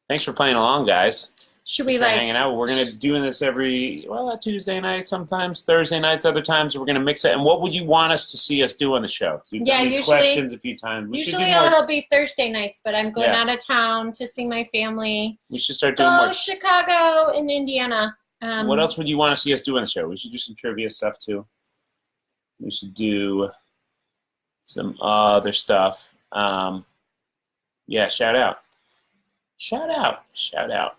Thanks for playing along, guys. Should we hanging out? We're gonna doing this every Tuesday night, sometimes Thursday nights, other times we're gonna mix it. And what would you want us to see us do on the show? You've done these questions a few times. Usually it'll be Thursday nights, but I'm going out of town to see my family. We should start doing more. Chicago and Indiana. What else would you want to see us do on the show? We should do some trivia stuff too. We should do some other stuff. Shout out. Shout out. Shout out.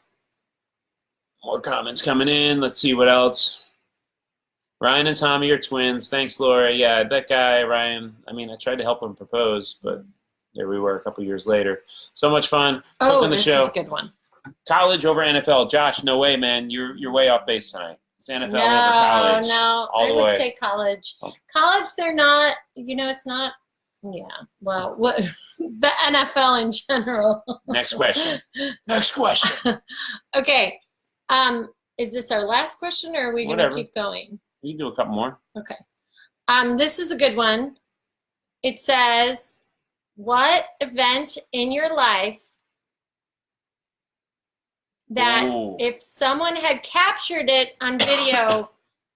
More comments coming in. Let's see what else. Ryan and Tommy are twins. Thanks, Laura. Yeah, that guy, Ryan, I mean, I tried to help him propose, but there we were a couple years later. So much fun. Cooking the show. Is a good one. College over NFL. Josh, no way, man. You're way off base tonight. It's NFL over college. No, I would say college. Oh. College, they're not, it's not, well, what the NFL in general. Next question. Next question. Okay. Is this our last question, or are we going to keep going? You can do a couple more. Okay. This is a good one. It says, what event in your life that if someone had captured it on video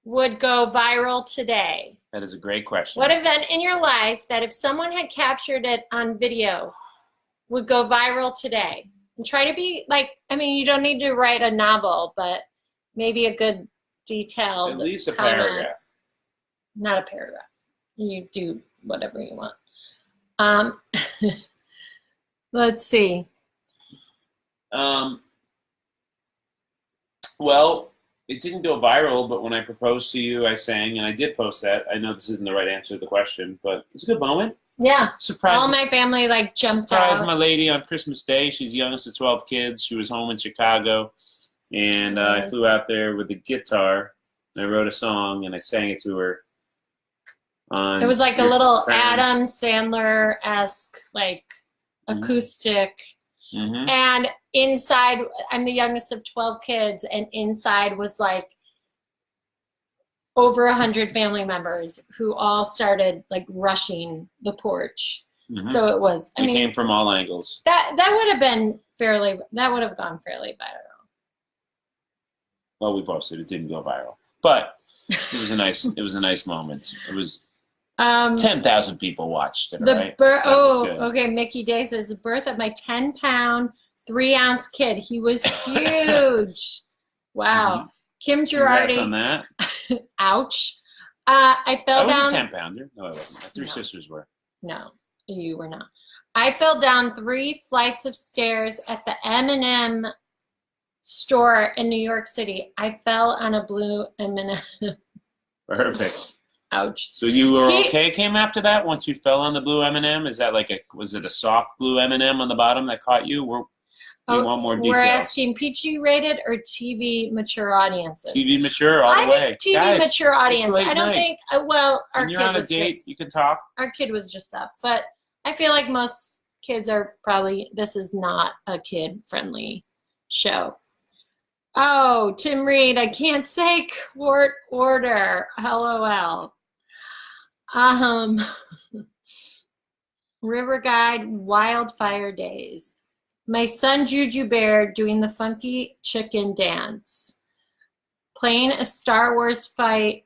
would go viral today? That is a great question. What event in your life that if someone had captured it on video would go viral today? And try to be you don't need to write a novel, but maybe a good detailed at least a comment. paragraph. Not a paragraph. You do whatever you want. Let's see. Well, it didn't go viral, but when I proposed to you, I sang, and I did post that. I know this isn't the right answer to the question, but it's a good moment. Yeah. Surprise! All my family jumped out. Surprised my lady on Christmas Day. She's the youngest of 12 kids. She was home in Chicago, and I flew out there with a guitar, and I wrote a song, and I sang it to her. It was like a little Adam Sandler-esque, acoustic. Mm-hmm. And inside, I'm the youngest of 12 kids, and inside was over 100 family members who all started rushing the porch. Mm-hmm. So it was. It came from all angles. That would have gone fairly viral. Well, we posted. It didn't go viral, but it was a nice moment. It was 10,000 people watched it. Right? Okay. Mickey Day says the birth of my 10-pound, 3-ounce kid. He was huge. Wow. Mm-hmm. Kim Girardi. Congrats on that. Ouch. I fell down. I was a 10-pounder. No, I wasn't. My 3 sisters were. No, you were not. I fell down 3 flights of stairs at the M&M store in New York City. I fell on a blue M&M. Perfect. Ouch. So you were okay? Came after that once you fell on the blue M&M? Is that was it a soft blue M&M on the bottom that caught you? We want more details. We're asking PG rated or TV mature audiences. TV mature all the way. I think TV mature audience. I don't think. Well, our when kid you're on a was date, you can talk. Our kid was just up, but I feel like most kids are probably. This is not a kid friendly show. Oh, Tim Reed, I can't say court order. LOL. River Guide, Wildfire Days. My son Juju Bear doing the funky chicken dance. Playing a Star Wars fight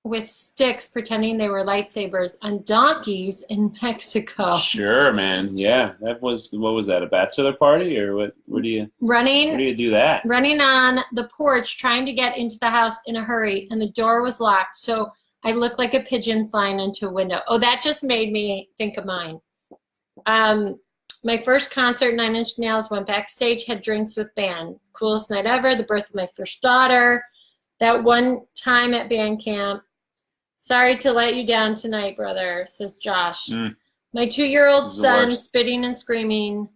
with sticks pretending they were lightsabers on donkeys in Mexico. Sure, man. Yeah, what was that? A bachelor party or what? Where do you do that? Running on the porch, trying to get into the house in a hurry, and the door was locked. So I looked like a pigeon flying into a window. Oh, that just made me think of mine. My first concert, 9 Inch Nails, went backstage, had drinks with band. Coolest night ever. The birth of my first daughter. That one time at band camp. Sorry to let you down tonight, brother, says Josh. My 2-year-old son spitting and screaming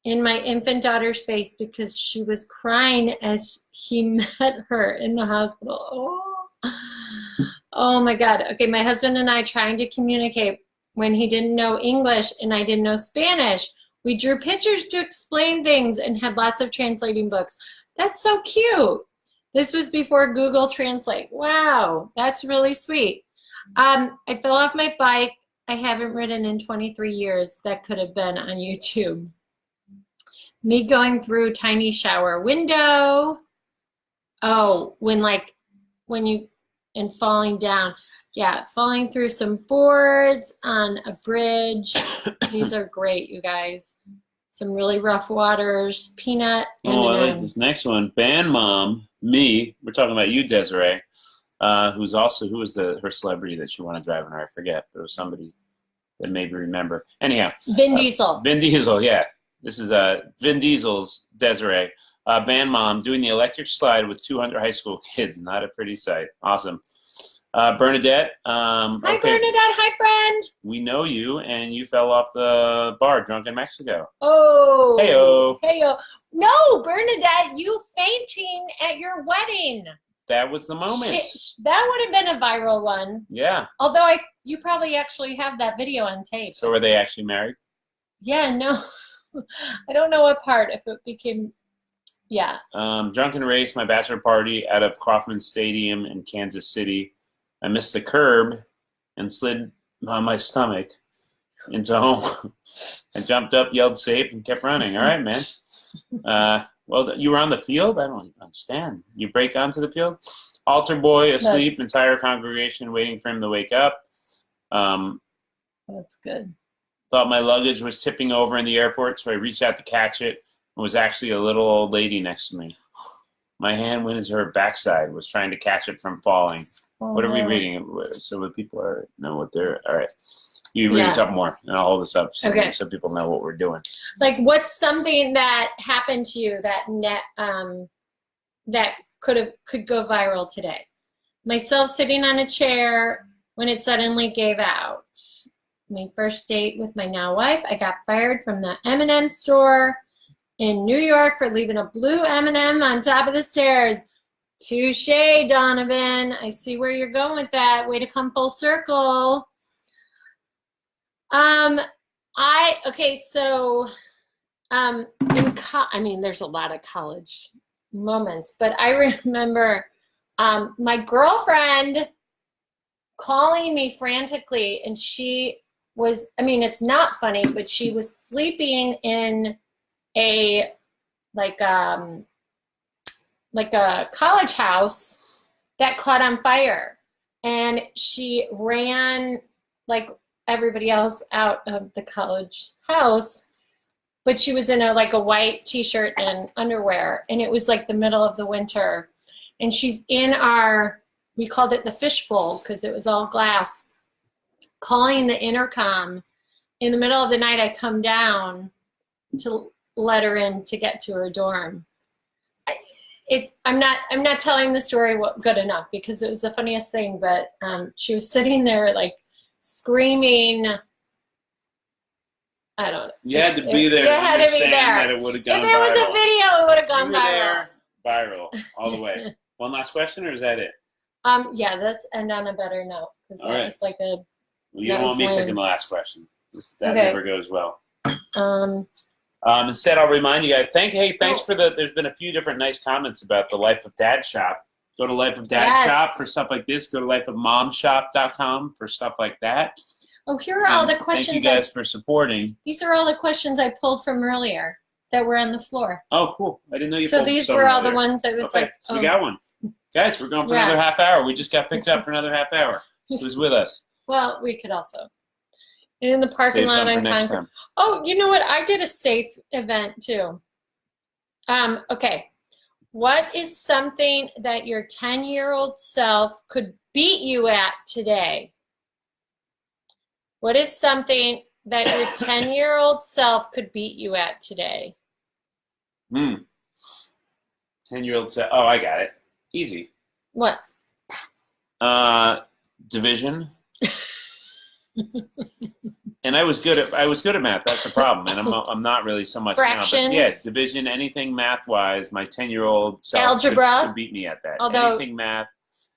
in my infant daughter's face because she was crying as he met her in the hospital. Oh my God. Okay, my husband and I trying to communicate when he didn't know English and I didn't know Spanish. We drew pictures to explain things and had lots of translating books. That's so cute. This was before Google Translate. Wow, that's really sweet. I fell off my bike. I haven't ridden in 23 years. That could have been on YouTube. Me going through tiny shower window. Oh, and falling down. Yeah, falling through some boards on a bridge. These are great, you guys. Some really rough waters. Peanut. Oh, I like this next one. Band mom, me. We're talking about you, Desiree. Who was her celebrity that she wanted driving her? I forget. There was somebody that made me remember. Anyhow. Vin Diesel. Vin Diesel, yeah. This is Vin Diesel's Desiree. Band mom doing the electric slide with 200 high school kids. Not a pretty sight. Awesome. Bernadette. Hi, okay. Bernadette. Hi, friend. We know you, and you fell off the bar drunk in Mexico. Oh. Hey-o. Hey-o. No, Bernadette, you fainting at your wedding. That was the moment. That would have been a viral one. Yeah. Although you probably actually have that video on tape. So were they actually married? Yeah, no. I don't know what part, if it became... Yeah. Drunken race, my bachelor party out of Kauffman Stadium in Kansas City. I missed the curb and slid on my stomach into home. I jumped up, yelled safe, and kept running. All right, man. Well, you were on the field? I don't even understand. You break onto the field? Altar boy asleep, entire congregation waiting for him to wake up. That's good. Thought my luggage was tipping over in the airport, so I reached out to catch it. It was actually a little old lady next to me. My hand went into her backside, was trying to catch it from falling. Oh, what are we reading? So that people know what they're... All right. You read a couple more, and I'll hold this up so people know what we're doing. Like, what's something that happened to you that that could go viral today? Myself sitting on a chair when it suddenly gave out. My first date with my now wife, I got fired from the M&M store in New York for leaving a blue M&M on top of the stairs. Touche, Donovan. I see where you're going with that. Way to come full circle. I mean, there's a lot of college moments, but I remember my girlfriend calling me frantically, and she was, I mean, it's not funny, but she was sleeping in a college house that caught on fire, and she ran like everybody else out of the college house, but she was in a white t-shirt and underwear, and it was like the middle of the winter, and she's in we called it the fishbowl because it was all glass, calling the intercom. In the middle of the night, I come down to let her in to get to her dorm. I'm not telling the story good enough because it was the funniest thing, but she was sitting there like screaming. I don't know. You had to be there. You had to be there. That it would have gone if there was viral. a video, it would have gone viral. Viral all the way. One last question, or is that it? Yeah, let's end on a better note because that was like a. Well, you don't want me picking the last question. That never goes well. Instead, I'll remind you guys. Thanks for there's been a few different nice comments about the Life of Dad shop. Go to Life of Dad shop for stuff like this. Go to lifeofmomshop.com for stuff like that. Oh, here are all the questions. Thank you guys for supporting. These are all the questions I pulled from earlier that were on the floor. Oh, cool. I didn't know you pulled some. So these were all the ones that was so we got one. Guys, we're going for another half hour. We just got picked up for another half hour. Who's with us? Well, we could also. In the parking lot on Concord. Oh, you know what? I did a safe event too. Okay. What is something that your 10-year-old self could beat you at today? What is something that your 10-year-old self could beat you at today? 10-year-old self. Oh, I got it. Easy. What? Division. And I was good at math. That's the problem, and I'm not really so much fractions. Now. But yeah, division, anything math-wise, my 10-year-old self algebra could beat me at that. Although, anything math,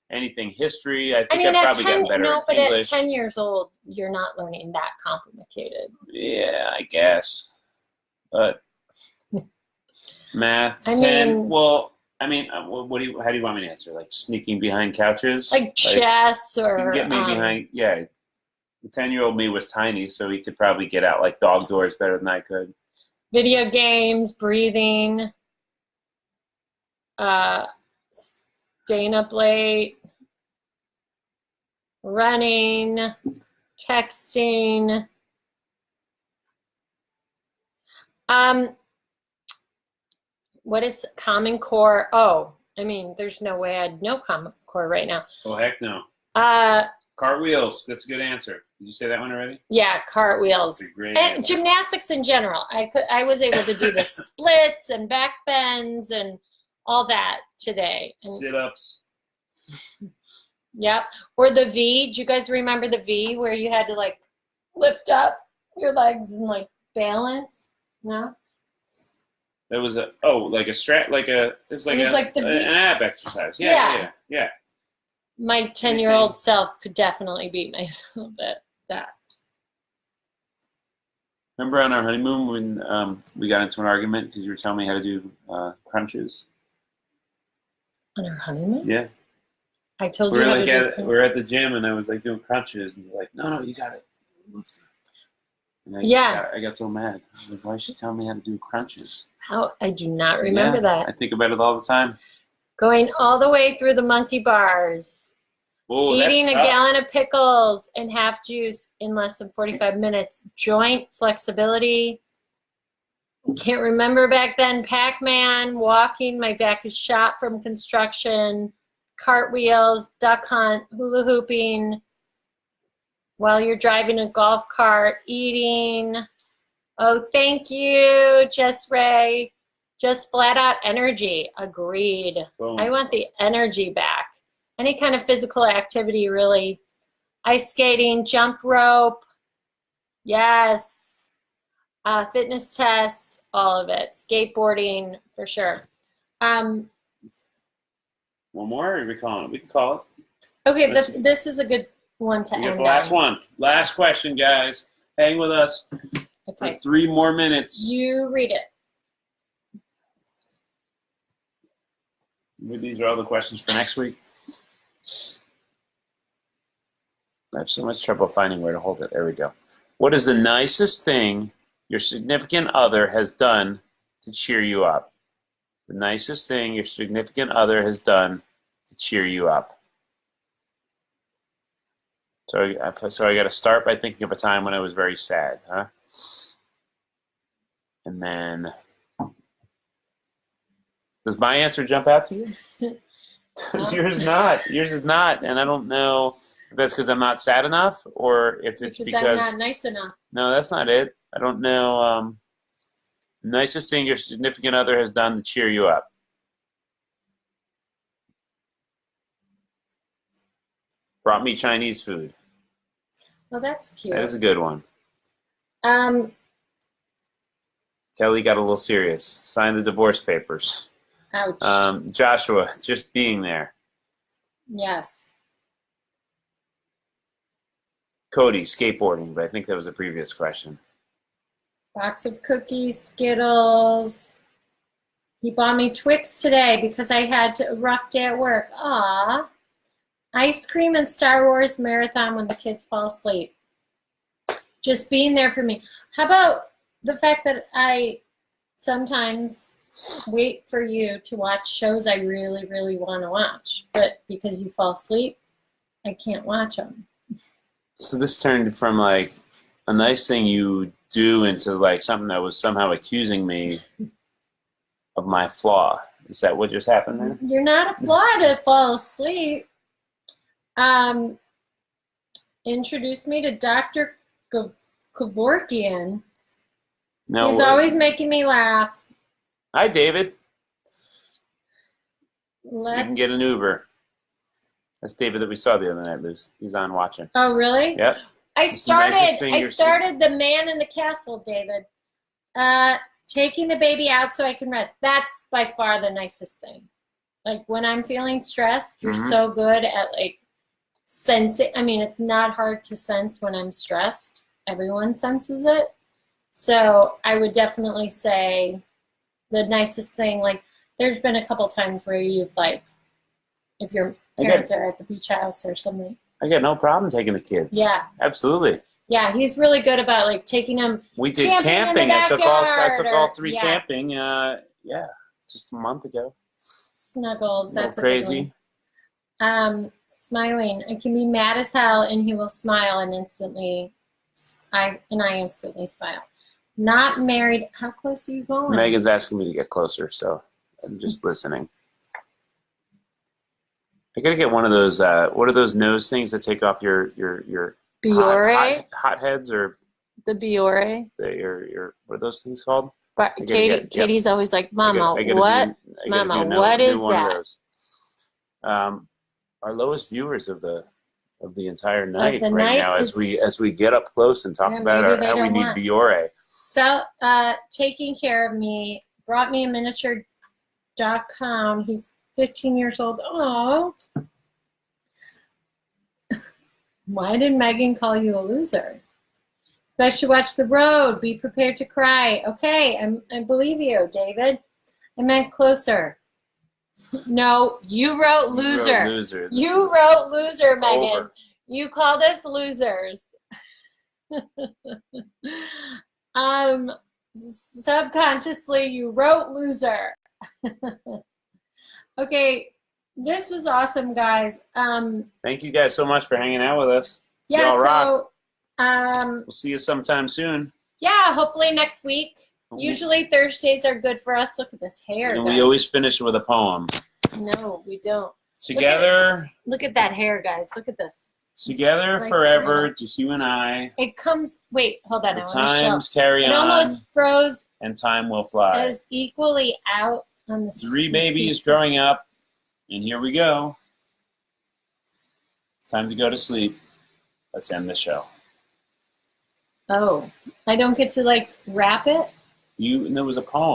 anything history. I think I've probably gotten better at English. But at 10 years old, you're not learning that complicated. Yeah, I guess. But math, 10. Well, I mean, how do you want me to answer? Like sneaking behind couches? Like chess or... You can get me behind, yeah. The 10-year-old me was tiny, so he could probably get out like dog doors better than I could. Video games, breathing, staying up late, running, texting. What is Common Core? Oh, I mean, there's no way I'd know Common Core right now. Oh, heck no. Cartwheels. That's a good answer. Did you say that one already? Yeah, cartwheels. That's a great And answer. gymnastics in general. I was able to do the splits and back bends and all that today. And, sit-ups. yep. Or the V. Do you guys remember the V where you had to like lift up your legs and like balance? No? That was like a strat, it was like an ab exercise. Yeah. My 10-year-old self could definitely beat myself at that. Remember on our honeymoon when we got into an argument because you were telling me how to do crunches? On our honeymoon? Yeah. I told you how to do we were at the gym and I was like doing crunches and you're like, no, you got it. And I got so mad. I was like, why is she telling me how to do crunches? I do not remember that. I think about it all the time. Going all the way through the monkey bars. Whoa, Eating a gallon of pickles and half juice in less than 45 minutes. Joint flexibility. Can't remember back then. Pac-Man, walking. My back is shot from construction. Cartwheels, duck hunt, hula hooping. While you're driving a golf cart, eating. Oh, thank you, Jess Ray. Just flat out energy. Agreed. Boom. I want the energy back. Any kind of physical activity, really. Ice skating, jump rope. Yes. Fitness test, all of it. Skateboarding, for sure. One more, or we call it? We can call it. Okay, this is a good one to end on. The last one. Last question, guys. Hang with us for 3 more minutes. You read it. These are all the questions for next week. I have so much trouble finding where to hold it. There we go. What is the nicest thing your significant other has done to cheer you up? The nicest thing your significant other has done to cheer you up. So I got to start by thinking of a time when I was very sad, huh? And then, does my answer jump out to you? Yours is not, and I don't know if that's because I'm not sad enough or if it's because I'm not nice enough. No, that's not it. I don't know. Nicest thing your significant other has done to cheer you up. Brought me Chinese food. Well, that's cute. That is a good one. Kelly got a little serious. Signed the divorce papers. Ouch. Joshua, just being there. Yes. Cody, skateboarding, but I think that was a previous question. Box of cookies, Skittles. He bought me Twix today because I had a rough day at work. Aw. Ice cream and Star Wars marathon when the kids fall asleep. Just being there for me. How about the fact that I sometimes wait for you to watch shows I really, really want to watch, but because you fall asleep, I can't watch them. So this turned from like a nice thing you do into like something that was somehow accusing me of my flaw. Is that what just happened there? You're not a flaw to fall asleep. Introduced me to Dr. Kevorkian. No, he's always making me laugh. Hi, David. You can get an Uber. That's David that we saw the other night, Luce. He's on watching. Oh, really? Yep. I started the Man in the Castle, David. Taking the baby out so I can rest. That's by far the nicest thing. Like when I'm feeling stressed, you're so good at like sensing. I mean, it's not hard to sense when I'm stressed. Everyone senses it. So I would definitely say the nicest thing, like there's been a couple times where you've like, if your parents are at the beach house or something. I got no problem taking the kids. Yeah. Absolutely. Yeah, he's really good about like taking them. We did camping. I took all 3 camping. Just a month ago. Snuggles. That's crazy. A good one. Smiling. I can be mad as hell, and he will smile and instantly. I instantly smile. Not married. How close are you going? Megan's asking me to get closer, so I'm just listening. I gotta get one of those. What are those nose things that take off your Biore? hot heads or The Biore? your what are those things called? But Katie's always like, Mama, what? Mama, what is that? Our lowest viewers of the entire night right now, as we get up close and talk about how we need Biore. So, taking care of me, brought me a miniature.com. He's 15 years old. Oh, why did Megan call you a loser? You guys should watch The Road. Be prepared to cry. Okay, I believe you, David. I meant closer. No, you wrote loser. You wrote loser, Megan. Over. You called us losers. Subconsciously, you wrote loser. Okay, this was awesome, guys. Thank you guys so much for hanging out with us. Yeah, Y'all so we'll see you sometime soon. Yeah, hopefully next week. Usually Thursdays are good for us. Look at this hair. And we always finish with a poem. No, we don't. Together. Look at that hair, guys. Look at this. Together like forever, just you and I. It comes. Wait, hold on. The times carry on. It almost froze. And time will fly. It is equally out on the 3 babies growing up, and here we go. It's time to go to sleep. Let's end the show. Oh, I don't get to like wrap it? There was a poem.